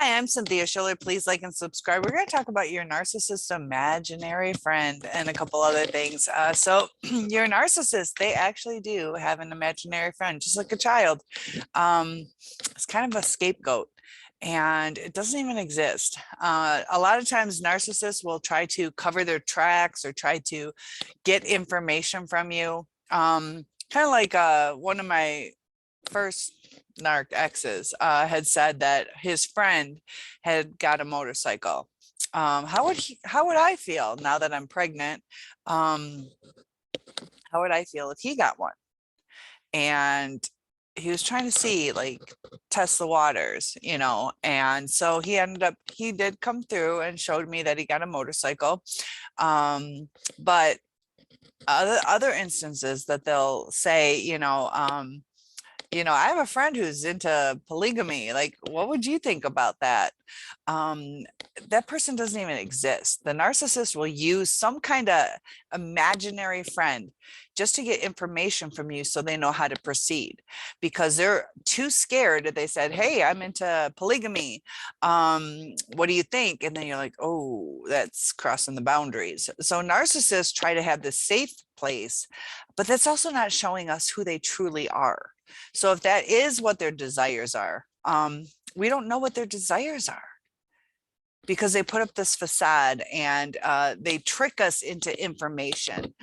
Hi, I'm Cynthia Schiller. Please like and subscribe. We're going to talk about your narcissist imaginary friend and a couple other things. So your narcissist, they actually do have an imaginary friend, just like a child. It's kind of a scapegoat and it doesn't even exist. A lot of times narcissists will try to cover their tracks or try to get information from you. Kind of like one of my first NARC exes had said that his friend had got a motorcycle. How would I feel now that I'm pregnant? How would I feel if he got one? And he was trying to see, like, test the waters, you know, and so he did come through and showed me that he got a motorcycle. But other instances that they'll say, I have a friend who's into polygamy. Like, what would you think about that? That person doesn't even exist. The narcissist will use some kind of imaginary friend just to get information from you so they know how to proceed, because they're too scared. They said, hey, I'm into polygamy. What do you think? And then you're like, oh, that's crossing the boundaries. So narcissists try to have this safe place, but that's also not showing us who they truly are. So if that is what their desires are, we don't know what their desires are, because they put up this facade and they trick us into information.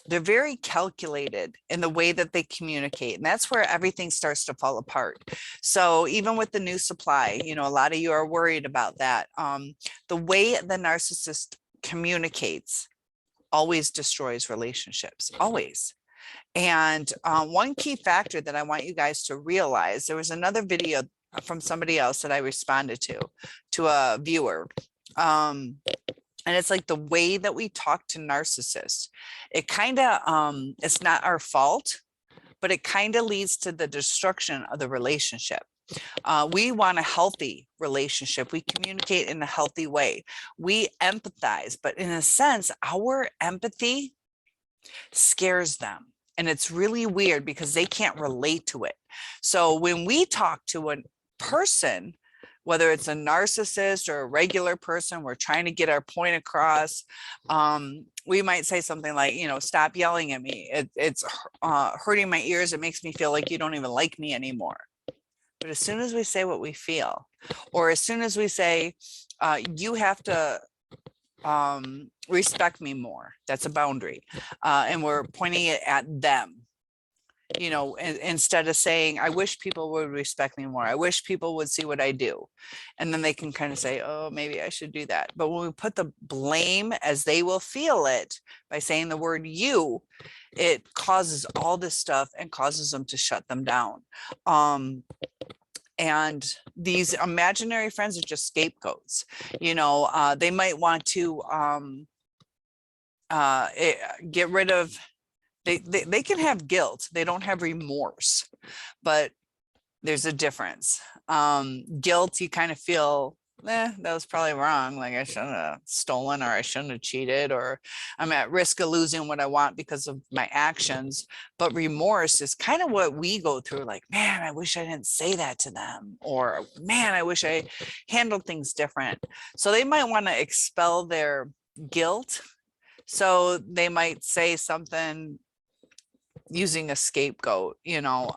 They're very calculated in the way that they communicate, and that's where everything starts to fall apart. So even with the new supply, a lot of you are worried about that. The way the narcissist communicates always destroys relationships, always. And one key factor that I want you guys to realize, there was another video from somebody else that I responded to a viewer. And it's like the way that we talk to narcissists, it kind of, it's not our fault, but it kind of leads to the destruction of the relationship. We want a healthy relationship. We communicate in a healthy way. We empathize, but in a sense, our empathy scares them. And it's really weird because they can't relate to it. So when we talk to a person, whether it's a narcissist or a regular person, we're trying to get our point across. We might say something like, stop yelling at me. It's hurting my ears. It makes me feel like you don't even like me anymore. But as soon as we say what we feel, or as soon as we say, you have to respect me more, that's a boundary. And we're pointing it at them, instead of saying, I wish people would respect me more. I wish people would see what I do. And then they can kind of say, oh, maybe I should do that. But when we put the blame, as they will feel it, by saying the word you, it causes all this stuff and causes them to shut them down. And these imaginary friends are just scapegoats. They might want to get rid of, they can have guilt. They don't have remorse, but there's a difference. Guilt, you kind of feel, that was probably wrong. Like, I shouldn't have stolen, or I shouldn't have cheated, or I'm at risk of losing what I want because of my actions. But remorse is kind of what we go through. Like, man, I wish I didn't say that to them, or man, I wish I handled things different. So they might want to expel their guilt. So they might say something using a scapegoat, not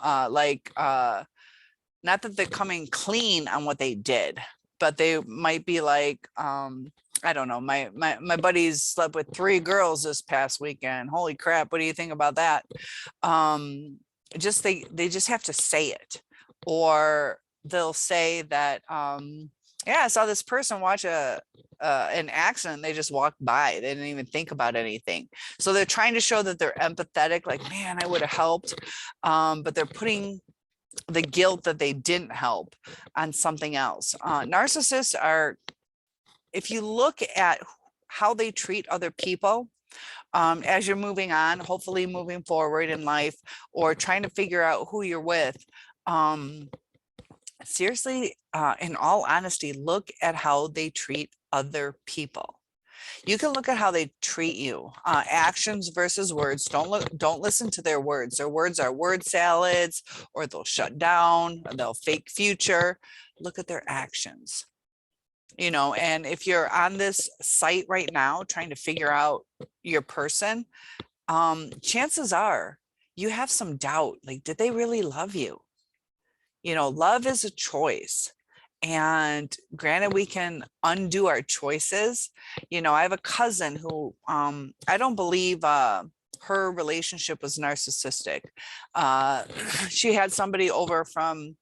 that they're coming clean on what they did, but they might be like, I don't know, my buddies slept with 3 girls this past weekend. Holy crap, what do you think about that? They just have to say it. Or they'll say that, yeah, I saw this person watch an accident. They just walked by. They didn't even think about anything. So they're trying to show that they're empathetic, like, man, I would have helped. But they're putting the guilt that they didn't help on something else. Narcissists are, if you look at how they treat other people, as you're moving on, hopefully moving forward in life, or trying to figure out who you're with, seriously, in all honesty, look at how they treat other people. You can look at how they treat you, actions versus words. Don't listen to their words. Their words are word salads, or they'll shut down, or they'll fake future. Look at their actions. You know, and if you're on this site right now trying to figure out your person, chances are you have some doubt. Like, did they really love you? You know, love is a choice. And granted, we can undo our choices. You know, I have a cousin who I don't believe her relationship was narcissistic. She had somebody over from,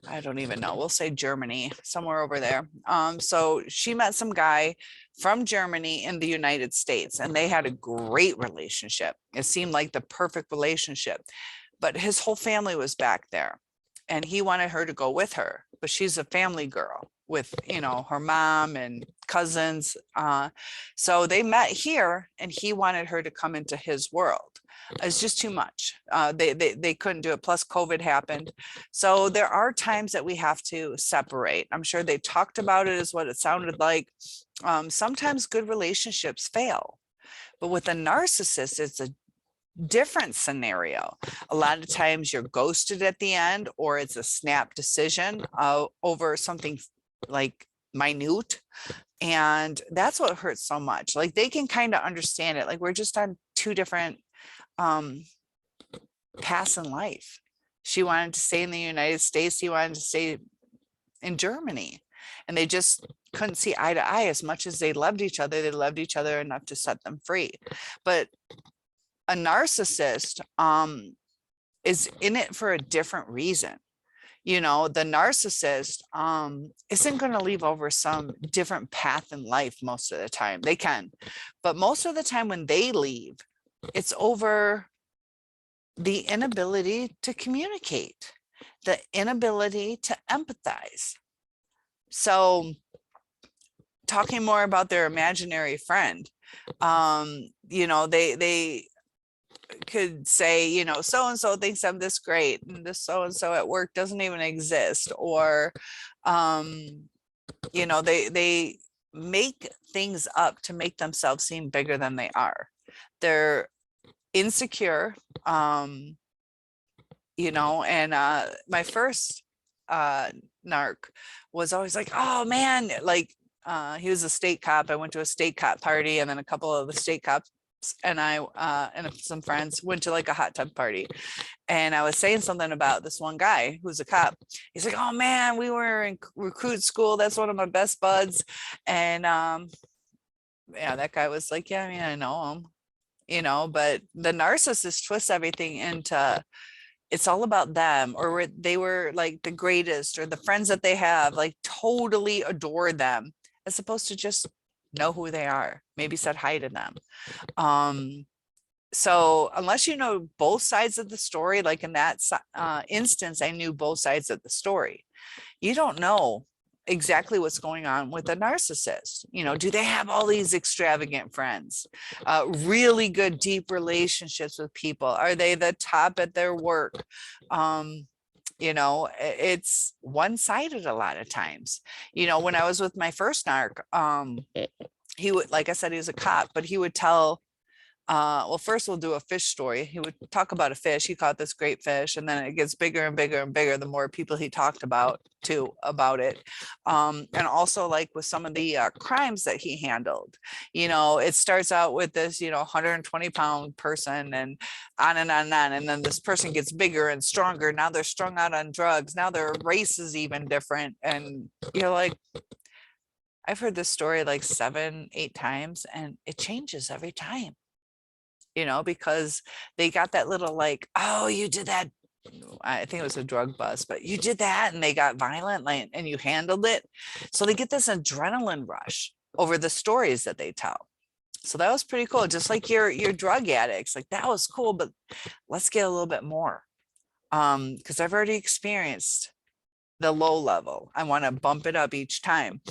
I don't even know, we'll say Germany, somewhere over there. So she met some guy from Germany in the United States, and they had a great relationship. It seemed like the perfect relationship, but his whole family was back there, and he wanted her to go with her, but she's a family girl with, you know, her mom and cousins. So they met here, and he wanted her to come into his world. It's just too much. They couldn't do it. Plus COVID happened. So there are times that we have to separate. I'm sure they talked about it, is what it sounded like. Sometimes good relationships fail, but with a narcissist, it's a different scenario. A lot of times you're ghosted at the end, or it's a snap decision over something like minute. And that's what hurts so much. Like, they can kind of understand it. Like, we're just on two different paths in life. She wanted to stay in the United States. He wanted to stay in Germany. And they just couldn't see eye to eye. As much as they loved each other, they loved each other enough to set them free. But a narcissist is in it for a different reason. You know, the narcissist isn't going to leave over some different path in life most of the time. They can, but most of the time when they leave, it's over the inability to communicate, the inability to empathize. So talking more about their imaginary friend, you know, they could say, you know, so-and-so thinks I'm this great, and this so-and-so at work doesn't even exist. Or, you know, they make things up to make themselves seem bigger than they are. They're insecure, you know, and my first narc was always like, oh man, like he was a state cop. I went to a state cop party, and then a couple of the state cops and I and some friends went to like a hot tub party, and I was saying something about this one guy who's a cop. He's like, oh man, we were in recruit school, that's one of my best buds. And yeah, that guy was like, yeah, I mean, I know him, you know. But the narcissist twists everything into, it's all about them, or they were like the greatest, or the friends that they have like totally adore them, as opposed to just know who they are, maybe said hi to them. So unless you know both sides of the story, like in that instance, I knew both sides of the story. You don't know exactly what's going on with a narcissist. You know, do they have all these extravagant friends, really good deep relationships with people? Are they the top at their work? You know, it's one-sided a lot of times. You know, when I was with my first narc, he would, like I said, he was a cop, but he would tell, well, first we'll do a fish story. He would talk about a fish. He caught this great fish, and then it gets bigger and bigger and bigger the more people he talked about it. And also, like with some of the crimes that he handled, you know, it starts out with this, you know, 120-pound person, and on and on and on. And then this person gets bigger and stronger. Now they're strung out on drugs. Now their race is even different. And you're like, I've heard this story like 7-8 times, and it changes every time. You know, because they got that little like, oh, you did that. I think it was a drug bust, but you did that, and they got violent, like, and you handled it. So they get this adrenaline rush over the stories that they tell. So that was pretty cool. Just like your drug addicts, like that was cool, but let's get a little bit more. Because I've already experienced the low level. I want to bump it up each time.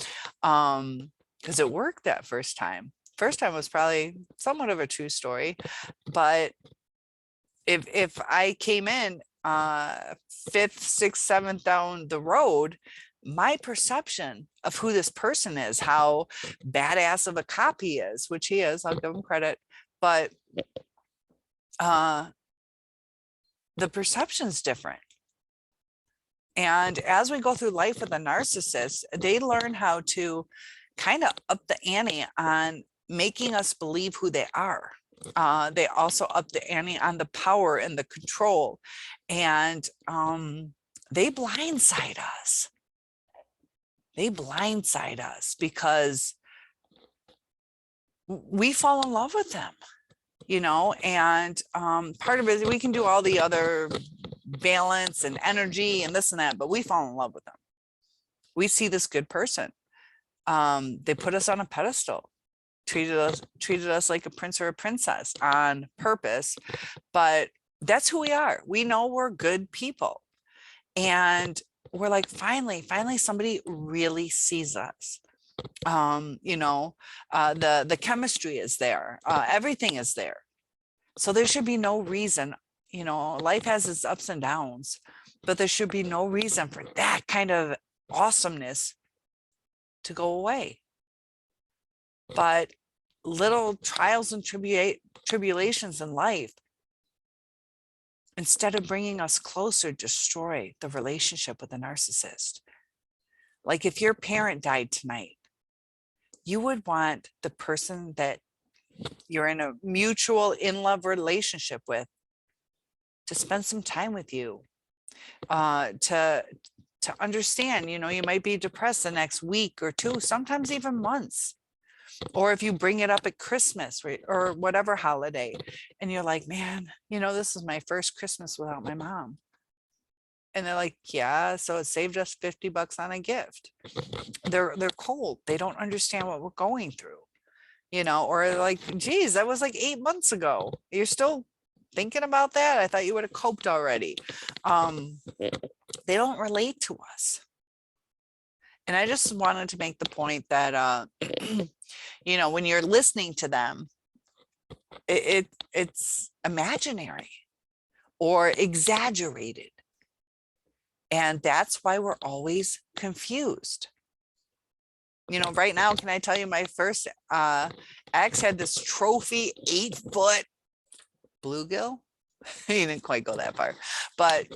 Because it worked that first time. First time was probably somewhat of a true story, but if I came in fifth, sixth, seventh down the road, my perception of who this person is, how badass of a cop he is, which he is, I'll give him credit, but the perception's different. And as we go through life with a narcissist, they learn how to kind of up the ante on making us believe who they are. They also up the ante on the power and the control, and they blindside us. They blindside us because we fall in love with them, you know, and part of it is we can do all the other balance and energy and this and that, but we fall in love with them. We see this good person. They put us on a pedestal, treated us like a prince or a princess on purpose, but that's who we are. We know we're good people. And we're like, finally somebody really sees us. You know, the chemistry is there, everything is there. So there should be no reason, you know, life has its ups and downs, but there should be no reason for that kind of awesomeness to go away. But little trials and tribulations in life, instead of bringing us closer, destroy the relationship with a narcissist. Like if your parent died tonight, you would want the person that you're in a mutual in-love relationship with to spend some time with you, to understand, you know, you might be depressed the next week or two, sometimes even months. Or if you bring it up at Christmas or whatever holiday, and you're like, man, you know, this is my first Christmas without my mom. And they're like, yeah, so it saved us $50 on a gift. They're cold. They don't understand what we're going through, you know, or like, geez, that was like 8 months ago. You're still thinking about that? I thought you would have coped already. They don't relate to us. And I just wanted to make the point that, you know, when you're listening to them, it's imaginary or exaggerated. And that's why we're always confused. You know, right now, can I tell you my first ex had this trophy 8-foot bluegill? He didn't quite go that far. But,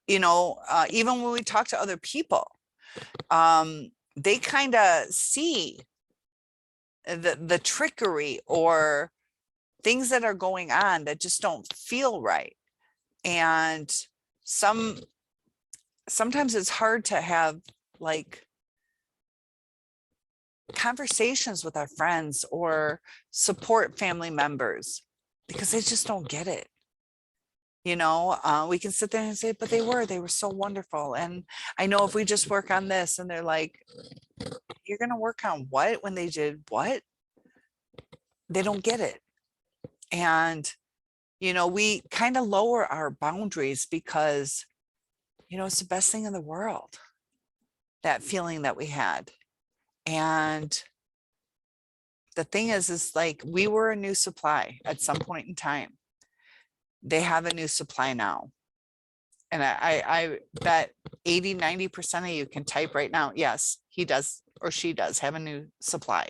you know, even when we talk to other people, they kind of see the trickery or things that are going on that just don't feel right. And sometimes it's hard to have like conversations with our friends or support family members because they just don't get it. You know, we can sit there and say, but they were so wonderful. And I know if we just work on this, and they're like, you're going to work on what when they did what? They don't get it. And, you know, we kind of lower our boundaries because, you know, it's the best thing in the world, that feeling that we had. And the thing is like, we were a new supply at some point in time. They have a new supply now. And I bet 80-90% of you can type right now, yes, he does or she does have a new supply.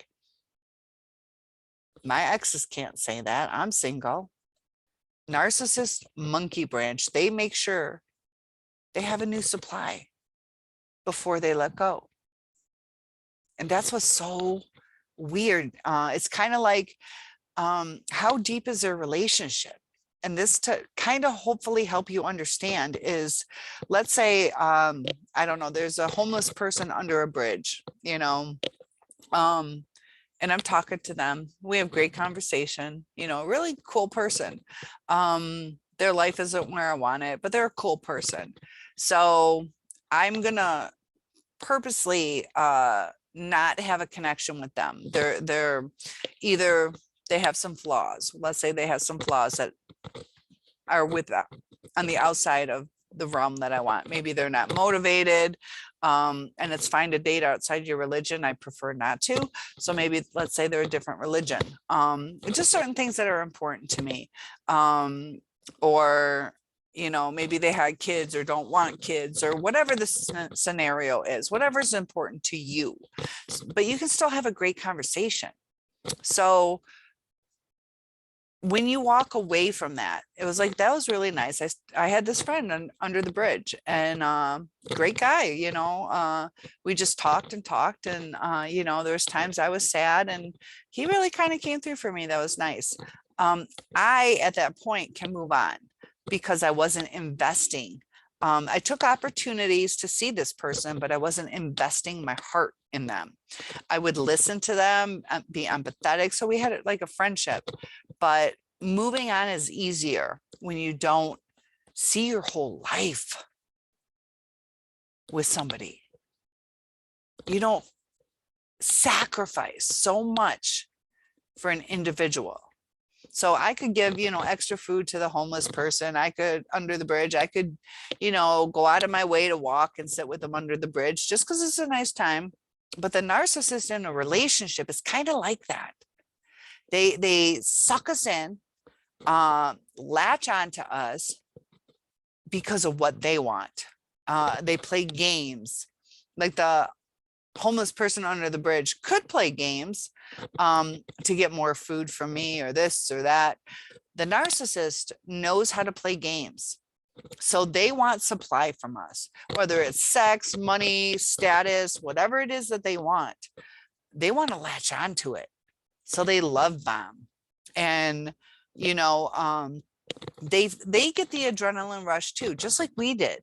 My exes can't say that. I'm single. Narcissist monkey branch, they make sure they have a new supply before they let go. And that's what's so weird. It's kind of like, how deep is their relationship? And this to kind of hopefully help you understand is, let's say, I don't know, there's a homeless person under a bridge, you know, and I'm talking to them. We have great conversation, you know, really cool person. Their life isn't where I want it, but they're a cool person. So I'm gonna purposely not have a connection with them. They're either they have some flaws. Let's say they have some flaws that are with them on the outside of the realm that I want. Maybe they're not motivated, and it's fine to date outside your religion. I prefer not to. So maybe let's say they're a different religion. Just certain things that are important to me. Or You know, maybe they had kids or don't want kids or whatever the scenario is, whatever's important to you. But you can still have a great conversation. So when you walk away from that, it was like, that was really nice. I had this friend under the bridge, and great guy, you know, we just talked and talked, and you know, there's times I was sad and he really kind of came through for me. That was nice. I, at that point, can move on because I wasn't investing. I took opportunities to see this person, but I wasn't investing my heart in them. I would listen to them, be empathetic. So we had like a friendship, but moving on is easier when you don't see your whole life with somebody. You don't sacrifice so much for an individual. So I could give, you know, extra food to the homeless person. I could, under the bridge, I could, you know, go out of my way to walk and sit with them under the bridge just because it's a nice time. But the narcissist in a relationship is kind of like that. They suck us in, latch on to us because of what they want. They play games. Like the homeless person under the bridge could play games to get more food from me or this or that. The narcissist knows how to play games. So they want supply from us, whether it's sex, money, status, whatever it is that they want to latch onto it. So they love bomb. And, you know, they get the adrenaline rush too, just like we did.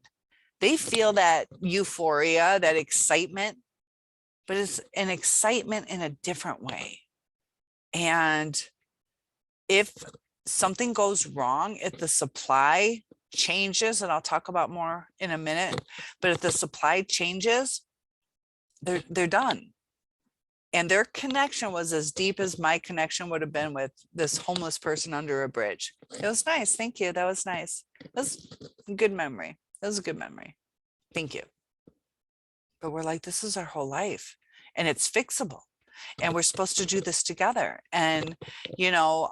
They feel that euphoria, that excitement, but it's an excitement in a different way. And if something goes wrong, if the supply changes, and I'll talk about more in a minute, but if the supply changes, they're done. And their connection was as deep as my connection would have been with this homeless person under a bridge. It was nice. Thank you. That was nice. That was a good memory. That was a good memory. Thank you. But we're like, this is our whole life, and it's fixable, and we're supposed to do this together. And, you know,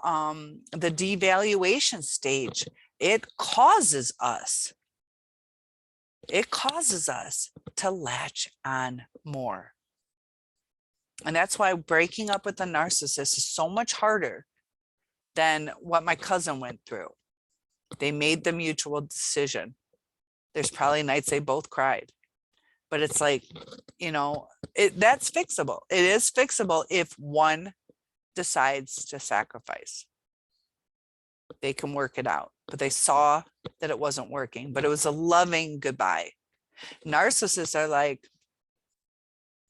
the devaluation stage, it causes us to latch on more. And that's why breaking up with a narcissist is so much harder than what my cousin went through. They made the mutual decision. There's probably nights they both cried, but it's like, you know, that's fixable. It is fixable if one decides to sacrifice. They can work it out, but they saw that it wasn't working, but it was a loving goodbye. Narcissists are like,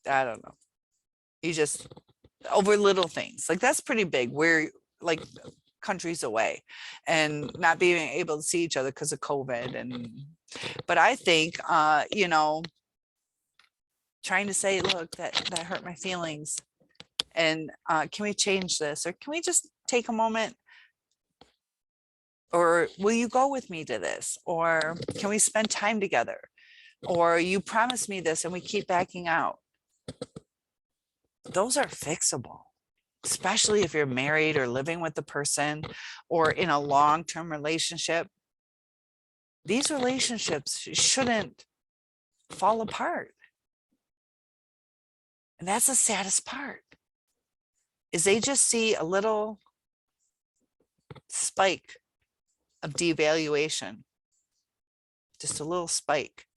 I don't know. You just over little things. Like that's pretty big. We're like countries away and not being able to see each other because of COVID. But I think, you know, trying to say, look, that hurt my feelings. And can we change this? Or can we just take a moment? Or will you go with me to this? Or can we spend time together? Or you promise me this and we keep backing out. Those are fixable, especially if you're married or living with the person or in a long-term relationship. These relationships shouldn't fall apart. And that's the saddest part, is they just see a little spike of devaluation, just a little spike.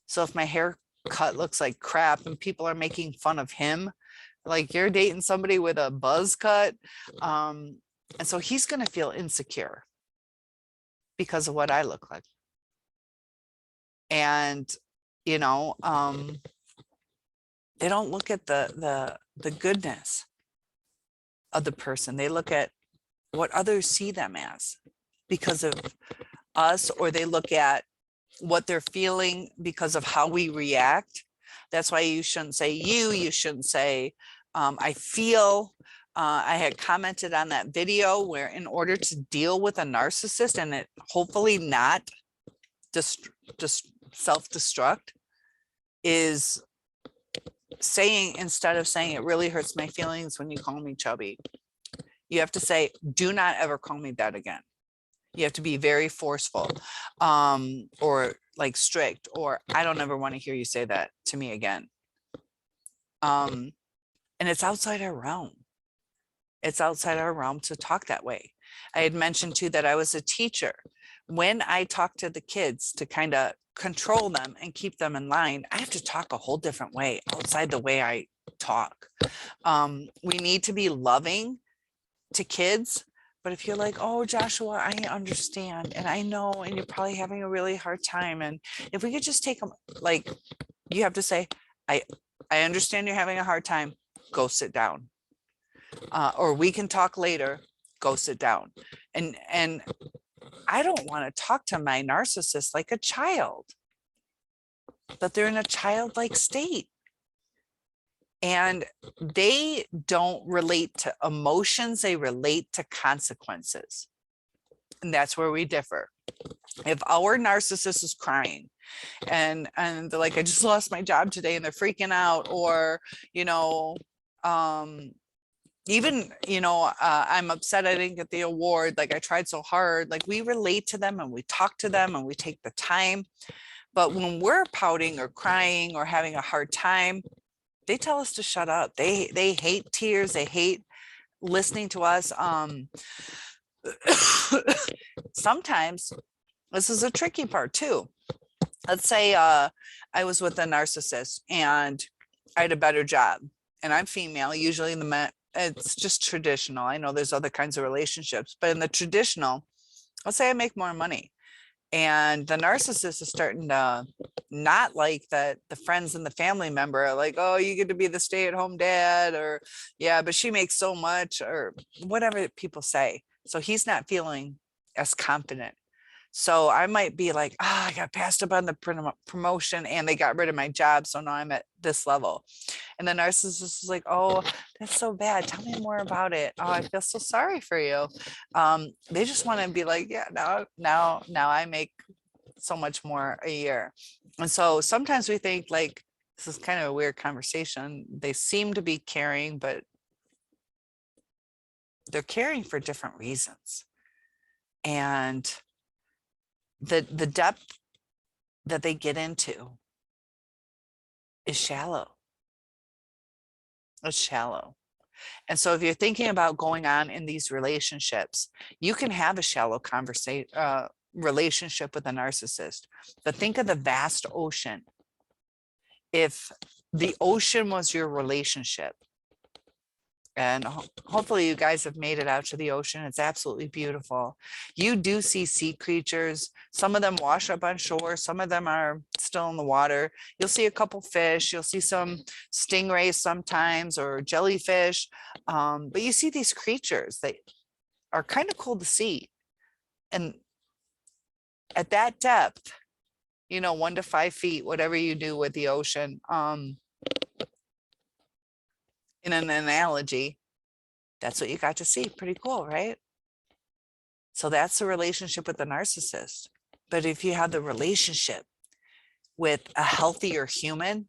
So if my haircut looks like crap and people are making fun of him, like you're dating somebody with a buzz cut, and so he's going to feel insecure because of what I look like. And, you know, they don't look at the goodness of the person. They look at what others see them as because of us, or they look at what they're feeling because of how we react. That's why you shouldn't say you shouldn't say I feel. I had commented on that video where in order to deal with a narcissist and it hopefully not just self-destruct, is saying, instead of saying it really hurts my feelings when you call me chubby, you have to say, do not ever call me that again. You have to be very forceful, or like strict, or I don't ever want to hear you say that to me again. And it's outside our realm. It's outside our realm to talk that way. I had mentioned too that I was a teacher. When I talk to the kids to kind of control them and keep them in line, I have to talk a whole different way outside the way I talk. We need to be loving to kids. But if you're like, oh, Joshua, I understand, and I know, and you're probably having a really hard time, and if we could just take them, like, you have to say, I understand you're having a hard time, go sit down. Or we can talk later, go sit down. And I don't want to talk to my narcissist like a child, but they're in a childlike state. And they don't relate to emotions, they relate to consequences. And that's where we differ. If our narcissist is crying and they're like, I just lost my job today, and they're freaking out, or, you know, even, you know, I'm upset I didn't get the award, like I tried so hard, like we relate to them and we talk to them and we take the time. But when we're pouting or crying or having a hard time, they tell us to shut up. They hate tears. They hate listening to us. Sometimes this is a tricky part too. Let's say I was with a narcissist and I had a better job, and I'm female. Usually in the men, it's just traditional. I know there's other kinds of relationships, but in the traditional, let's say I make more money, and the narcissist is starting to not like that the friends and the family member are like, oh, you get to be the stay-at-home dad, or yeah, but she makes so much, or whatever people say. So he's not feeling as confident. So I might be like, oh, I got passed up on the promotion and they got rid of my job, so now I'm at this level. And the narcissist is like, oh, that's so bad, tell me more about it. Oh, I feel so sorry for you. They just want to be like, yeah, now I make so much more a year. And so sometimes we think like, this is kind of a weird conversation. They seem to be caring, but they're caring for different reasons. And the depth that they get into is shallow. It's shallow. And so if you're thinking about going on in these relationships, you can have a shallow conversation, relationship with a narcissist, but think of the vast ocean. If the ocean was your relationship, and hopefully you guys have made it out to the ocean, it's absolutely beautiful. You do see sea creatures. Some of them wash up on shore, some of them are still in the water. You'll see a couple fish, you'll see some stingrays sometimes, or jellyfish, but you see these creatures that are kind of cool to see. And at that depth, you know, 1 to 5 feet, whatever you do with the ocean, in an analogy, that's what you got to see. Pretty cool, right? So that's the relationship with the narcissist. But if you have the relationship with a healthier human,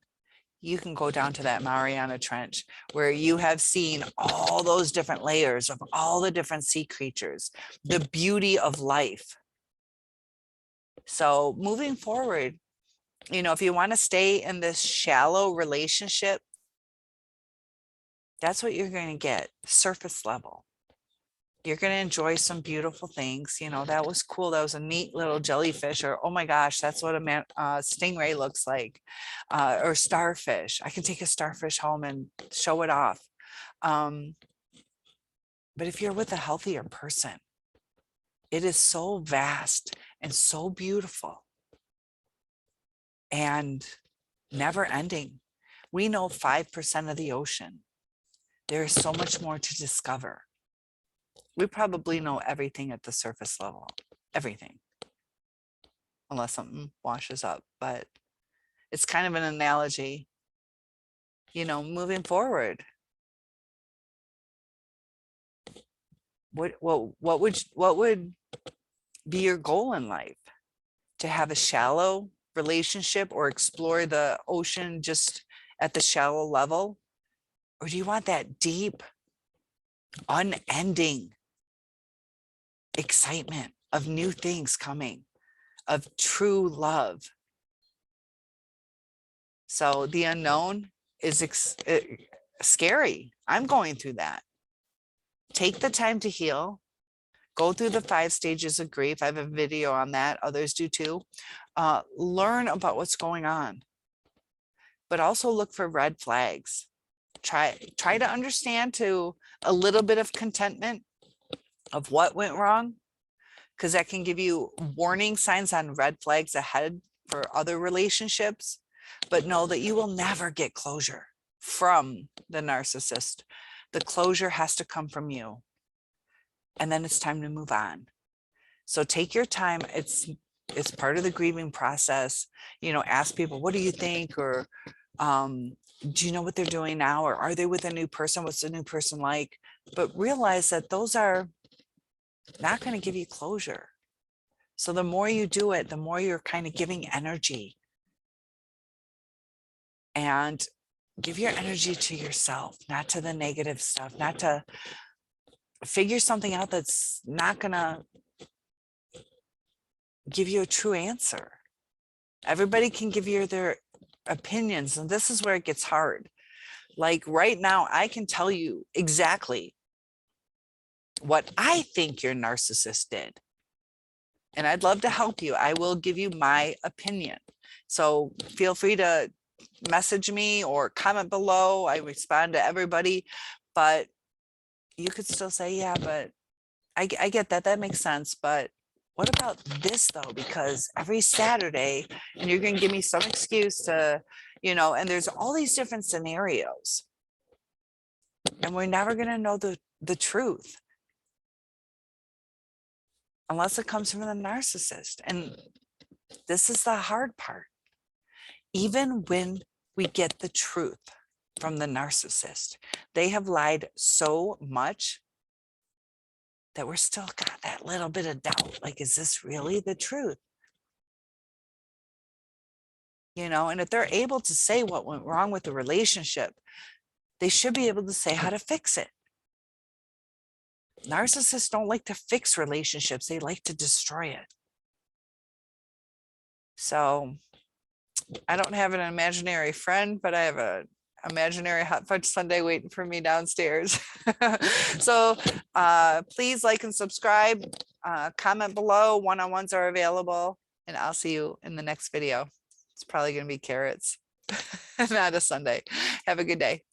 you can go down to that Mariana Trench where you have seen all those different layers of all the different sea creatures, the beauty of life. So moving forward, you know, if you want to stay in this shallow relationship, that's what you're going to get, surface level. You're going to enjoy some beautiful things. You know, that was cool. That was a neat little jellyfish, or, oh my gosh, that's what a stingray looks like, or starfish. I can take a starfish home and show it off. But if you're with a healthier person, it is so vast and so beautiful and never ending. We know 5% of the ocean. There is so much more to discover. We probably know everything at the surface level, everything, unless something washes up. But it's kind of an analogy, you know, moving forward. What would be your goal in life? To have a shallow relationship or explore the ocean just at the shallow level? Or do you want that deep, unending excitement of new things coming, of true love. So the unknown is scary. I'm going through that. Take the time to heal. Go through the 5 stages of grief. I have a video on that. Others do too. Learn about what's going on, but also look for red flags. Try to understand to a little bit of contentment of what went wrong, because that can give you warning signs on red flags ahead for other relationships. But know that you will never get closure from the narcissist. The closure has to come from you. And then it's time to move on. So take your time. It's part of the grieving process. You know, ask people, what do you think? Or do you know what they're doing now? Or are they with a new person? What's the new person like? But realize that those are not going to give you closure. So the more you do it, the more you're kind of giving energy. And give your energy to yourself, not to the negative stuff, not to figure something out that's not going to give you a true answer. Everybody can give you their opinions, and this is where it gets hard. Like right now, I can tell you exactly what I think your narcissist did. And I'd love to help you. I will give you my opinion. So feel free to message me or comment below. I respond to everybody, but you could still say, yeah, but I get that. That makes sense. But what about this though? Because every Saturday, and you're going to give me some excuse to, you know, and there's all these different scenarios, and we're never going to know the truth unless it comes from the narcissist. And this is the hard part. Even when we get the truth from the narcissist, they have lied so much that we're still got that little bit of doubt. Like, is this really the truth? You know, and if they're able to say what went wrong with the relationship, they should be able to say how to fix it. Narcissists don't like to fix relationships. They like to destroy it. So I don't have an imaginary friend, but I have a imaginary hot fudge sundae waiting for me downstairs. So please like and subscribe, comment below. One-on-ones are available, and I'll see you in the next video. It's probably going to be carrots, not a sundae. Have a good day.